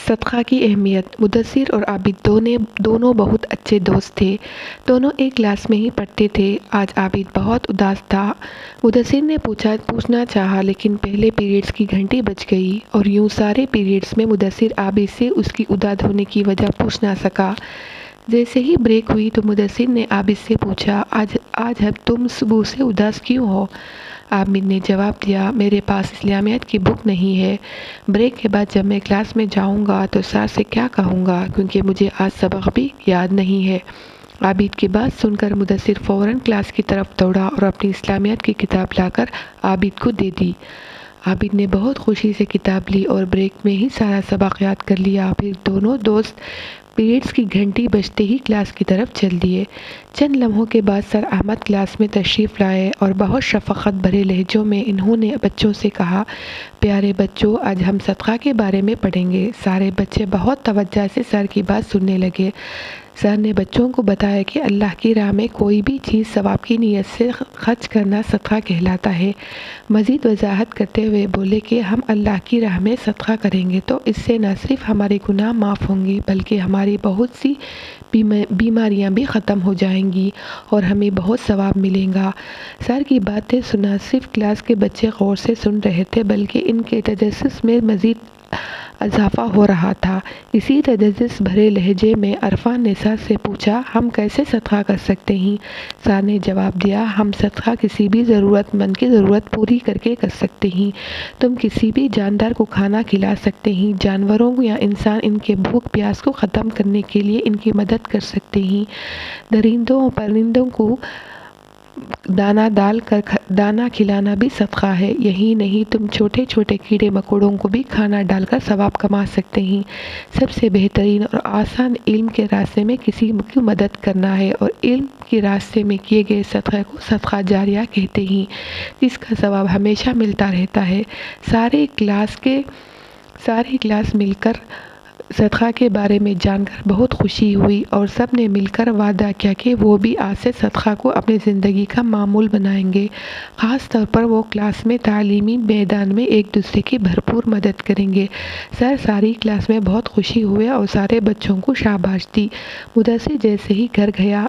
صدقہ کی اہمیت۔ مدثر اور عابد دونوں بہت اچھے دوست تھے۔ دونوں ایک کلاس میں ہی پڑھتے تھے۔ آج عابد بہت اداس تھا۔ مدثر نے پوچھنا چاہا لیکن پہلے پیریڈز کی گھنٹی بج گئی اور یوں سارے پیریڈز میں مدثر عابد سے اس کی اداس ہونے کی وجہ پوچھ نہ سکا۔ جیسے ہی بریک ہوئی تو مدثر نے عابد سے پوچھا، آج تم صبح سے اداس کیوں ہو؟ عابد نے جواب دیا، میرے پاس اسلامیات کی بک نہیں ہے۔ بریک کے بعد جب میں کلاس میں جاؤں گا تو سر سے کیا کہوں گا کیونکہ مجھے آج سبق بھی یاد نہیں ہے۔ عابد کی بات سن کر مدثر فوراً کلاس کی طرف دوڑا اور اپنی اسلامیات کی کتاب لا کر عابد کو دے دی۔ عابد نے بہت خوشی سے کتاب لی اور بریک میں ہی سارا سبق یاد کر لیا۔ پھر دونوں دوست پیریڈز کی گھنٹی بجتے ہی کلاس کی طرف چل دیے۔ چند لمحوں کے بعد سر احمد کلاس میں تشریف لائے اور بہت شفقت بھرے لہجوں میں انہوں نے بچوں سے کہا، پیارے بچوں، آج ہم صدقہ کے بارے میں پڑھیں گے۔ سارے بچے بہت توجہ سے سر کی بات سننے لگے۔ سر نے بچوں کو بتایا کہ اللہ کی راہ میں کوئی بھی چیز ثواب کی نیت سے خرچ کرنا صدقہ کہلاتا ہے۔ مزید وضاحت کرتے ہوئے بولے کہ ہم اللہ کی راہ میں صدقہ کریں گے تو اس سے نہ صرف ہمارے گناہ معاف ہوں گے بلکہ ہماری بہت سی بیماریاں بھی ختم ہو جائیں گی اور ہمیں بہت ثواب ملے گا۔ سر کی باتیں سنا صرف کلاس کے بچے غور سے سن رہے تھے بلکہ ان کے تجسس میں مزید اضافہ ہو رہا تھا۔ اسی تجسس بھرے لہجے میں عرفان نے سر سے پوچھا، ہم کیسے صدقہ کر سکتے ہیں؟ سر نے جواب دیا، ہم صدقہ کسی بھی ضرورت مند کی ضرورت پوری کر کے کر سکتے ہیں۔ تم کسی بھی جاندار کو کھانا کھلا سکتے ہیں۔ جانوروں یا انسان ان کے بھوک پیاس کو ختم کرنے کے لیے ان کی مدد کر سکتے ہیں۔ درندوں اور پرندوں کو دانہ کھلانا بھی صدقہ ہے۔ یہی نہیں، تم چھوٹے چھوٹے کیڑے مکوڑوں کو بھی کھانا ڈال کر ثواب کما سکتے ہیں۔ سب سے بہترین اور آسان علم کے راستے میں کسی کی مدد کرنا ہے اور علم کے راستے میں کیے گئے صدقے کو صدقہ جاریہ کہتے ہیں، جس کا ثواب ہمیشہ ملتا رہتا ہے۔ سارے کلاس مل کر صدقہ کے بارے میں جان کر بہت خوشی ہوئی اور سب نے مل کر وعدہ کیا کہ وہ بھی آج سے صدقہ کو اپنی زندگی کا معمول بنائیں گے۔ خاص طور پر وہ کلاس میں تعلیمی میدان میں ایک دوسرے کی بھرپور مدد کریں گے۔ سر ساری کلاس میں بہت خوشی ہوئے اور سارے بچوں کو شاباش دی۔ مدثر جیسے ہی گھر گیا،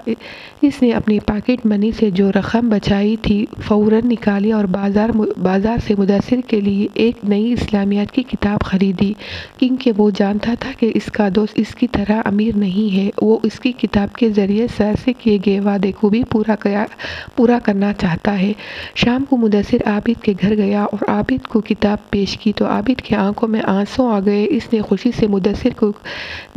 اس نے اپنی پاکٹ منی سے جو رقم بچائی تھی فوراً نکالی اور بازار سے مدثر کے لیے ایک نئی اسلامیات کی کتاب خریدی، کیونکہ وہ جانتا تھا کہ اس کا دوست اس کی طرح امیر نہیں ہے۔ وہ اس کی کتاب کے ذریعے سر سے کیے گئے وعدے کو بھی پورا کرنا چاہتا ہے۔ شام کو مدثر عابد کے گھر گیا اور عابد کو کتاب پیش کی تو عابد کی آنکھوں میں آنسو آ گئے۔ اس نے خوشی سے مدثر کو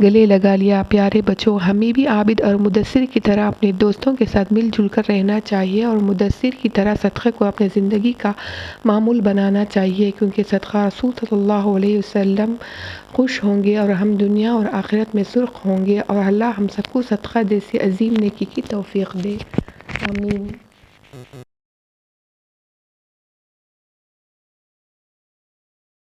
گلے لگا لیا۔ پیارے بچوں، ہمیں بھی عابد اور مدثر کی طرح اپنے دوستوں کے ساتھ مل جل کر رہنا چاہیے اور مدثر کی طرح صدقے کو اپنی زندگی کا معمول بنانا چاہیے، کیونکہ صدقہ رسول صلی اللہ علیہ وسلم خوش ہوں گے اور ہم دنیا اور آخرت میں سرخ ہوں گے، اور اللہ ہم سب کو صدقہ جیسی عظیم نیکی کی توفیق دے۔ آمین۔